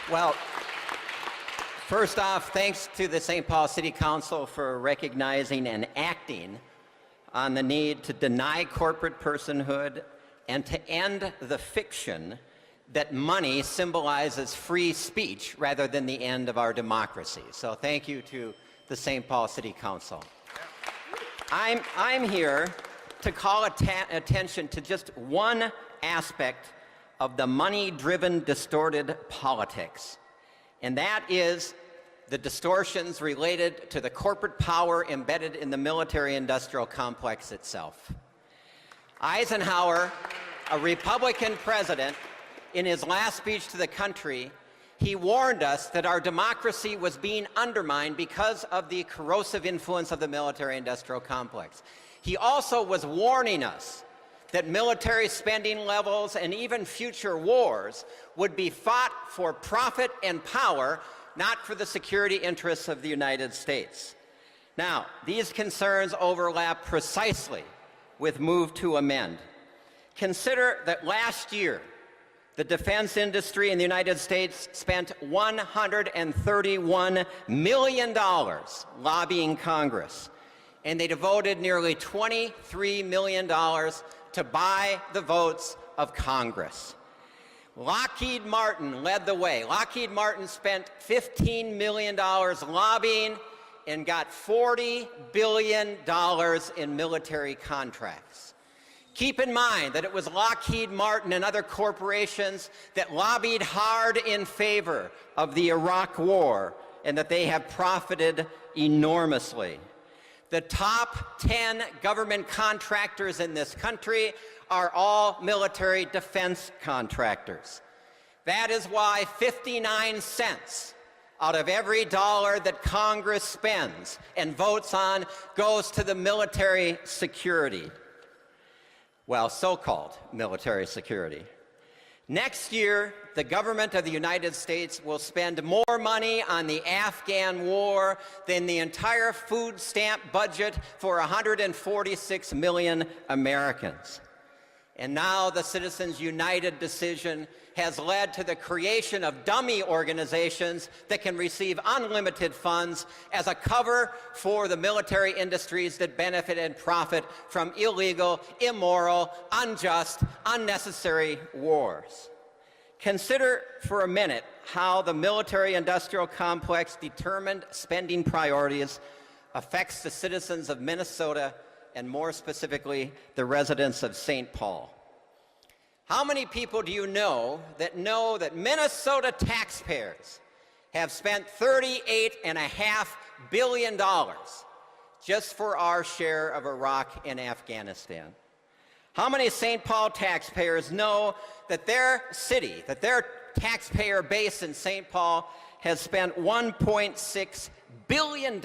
Well, first off, thanks to the St. Paul City Council for recognizing and acting on the need to deny corporate personhood and to end the fiction that money symbolizes free speech rather than the end of our democracy. So thank you to the St. Paul City Council. I'm here to call attention to just one aspect of the money-driven, distorted politics, and that is the distortions related to the corporate power embedded in the military-industrial complex itself. Eisenhower, a Republican president, in his last speech to the country, he warned us that our democracy was being undermined because of the corrosive influence of the military-industrial complex. He also was warning us that military spending levels and even future wars would be fought for profit and power, not for the security interests of the United States. Now, these concerns overlap precisely with Move to Amend. Consider that last year, the defense industry in the United States spent $131 million lobbying Congress, and they devoted nearly $23 million to buy the votes of Congress. Lockheed Martin led the way. Lockheed Martin spent $15 million lobbying and got $40 billion in military contracts. Keep in mind that it was Lockheed Martin and other corporations that lobbied hard in favor of the Iraq War and that they have profited enormously. The top 10 government contractors in this country are all military defense contractors. That is why 59 cents out of every dollar that Congress spends and votes on goes to the military security. Well, so-called military security. Next year, the government of the United States will spend more money on the Afghan war than the entire food stamp budget for 146 million Americans. And now the Citizens United decision has led to the creation of dummy organizations that can receive unlimited funds as a cover for the military industries that benefit and profit from illegal, immoral, unjust, unnecessary wars. Consider for a minute how the military-industrial complex determined spending priorities affects the citizens of Minnesota and more specifically, the residents of St. Paul. How many people do you know that Minnesota taxpayers have spent $38.5 billion just for our share of Iraq and Afghanistan? How many St. Paul taxpayers know that their city, that their taxpayer base in St. Paul has spent $1.6 billion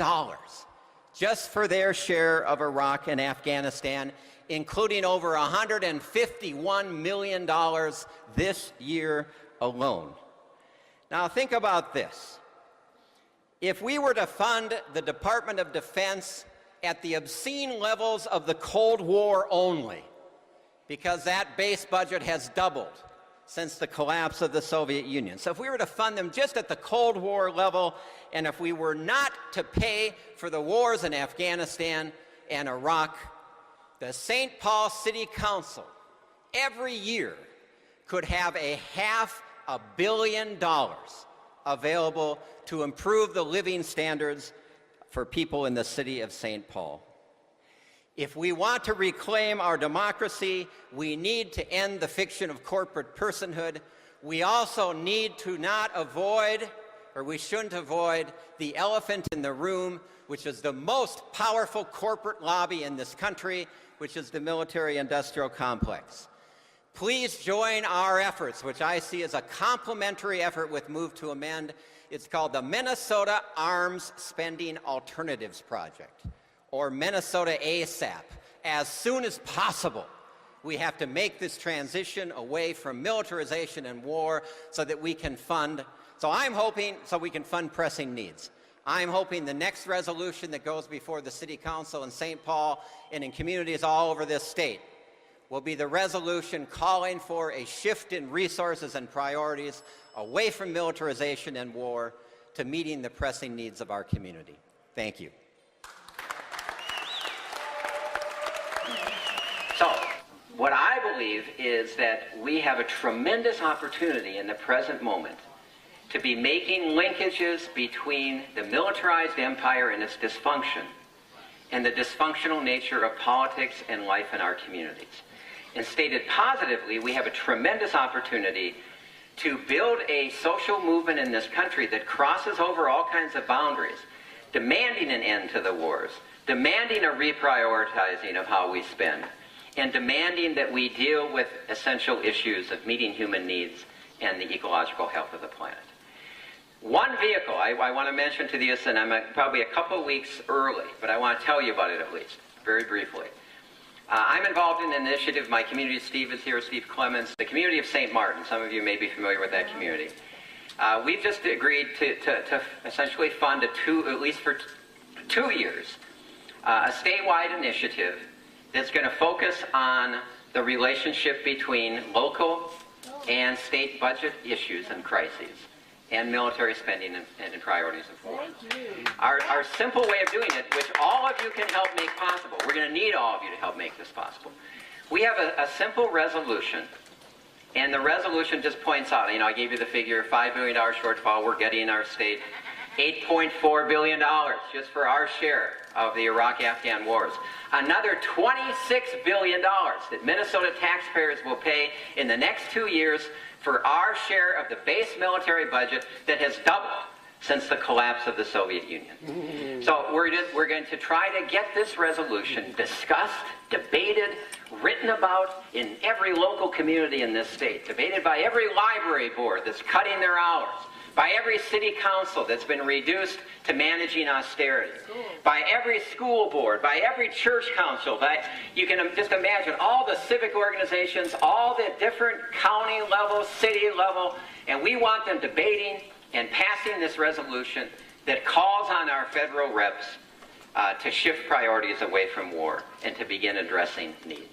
just for their share of Iraq and Afghanistan, including over $151 million this year alone? Now think about this. If we were to fund the Department of Defense at the obscene levels of the Cold War only, because that base budget has doubled since the collapse of the Soviet Union. So if we were to fund them just at the Cold War level, and if we were not to pay for the wars in Afghanistan and Iraq, the St. Paul City Council every year could have $500 million available to improve the living standards for people in the city of St. Paul. If we want to reclaim our democracy, we need to end the fiction of corporate personhood. We also need to not avoid, or we shouldn't avoid, the elephant in the room, which is the most powerful corporate lobby in this country, which is the military-industrial complex. Please join our efforts, which I see as a complementary effort with Move to Amend. It's called the Minnesota Arms Spending Alternatives Project, or Minnesota ASAP. As soon as possible, we have to make this transition away from militarization and war so that we can fund, we can fund pressing needs. I'm hoping the next resolution that goes before the City Council in St. Paul and in communities all over this state will be the resolution calling for a shift in resources and priorities away from militarization and war to meeting the pressing needs of our community. Thank you. So, what I believe is that we have a tremendous opportunity in the present moment to be making linkages between the militarized empire and its dysfunction and the dysfunctional nature of politics and life in our communities. And stated positively, we have a tremendous opportunity to build a social movement in this country that crosses over all kinds of boundaries, demanding an end to the wars, demanding a reprioritizing of how we spend, and demanding that we deal with essential issues of meeting human needs and the ecological health of the planet. One vehicle I want to mention to you, and I'm probably a couple weeks early, but I want to tell you about it at least, very briefly. I'm involved in an initiative, my community, Steve is here, Steve Clements, the community of St. Martin. Some of you may be familiar with that community. We've just agreed to essentially fund at least for 2 years, a statewide initiative that's going to focus on the relationship between local and state budget issues and crises, and military spending and priorities of war. Our simple way of doing it, which all of you can help make possible, we're going to need all of you to help make this possible. We have a simple resolution, and the resolution just points out, I gave you the figure, $5 billion shortfall, we're getting our state $8.4 billion just for our share of the Iraq-Afghan wars. Another $26 billion that Minnesota taxpayers will pay in the next 2 years for our share of the base military budget that has doubled since the collapse of the Soviet Union. So we're going to try to get this resolution discussed, debated, written about in every local community in this state, debated by every library board that's cutting their hours, by every city council that's been reduced to managing austerity, by every school board, by every church council. You can just imagine all the civic organizations, all the different county level, city level, and we want them debating and passing this resolution that calls on our federal reps to shift priorities away from war and to begin addressing needs.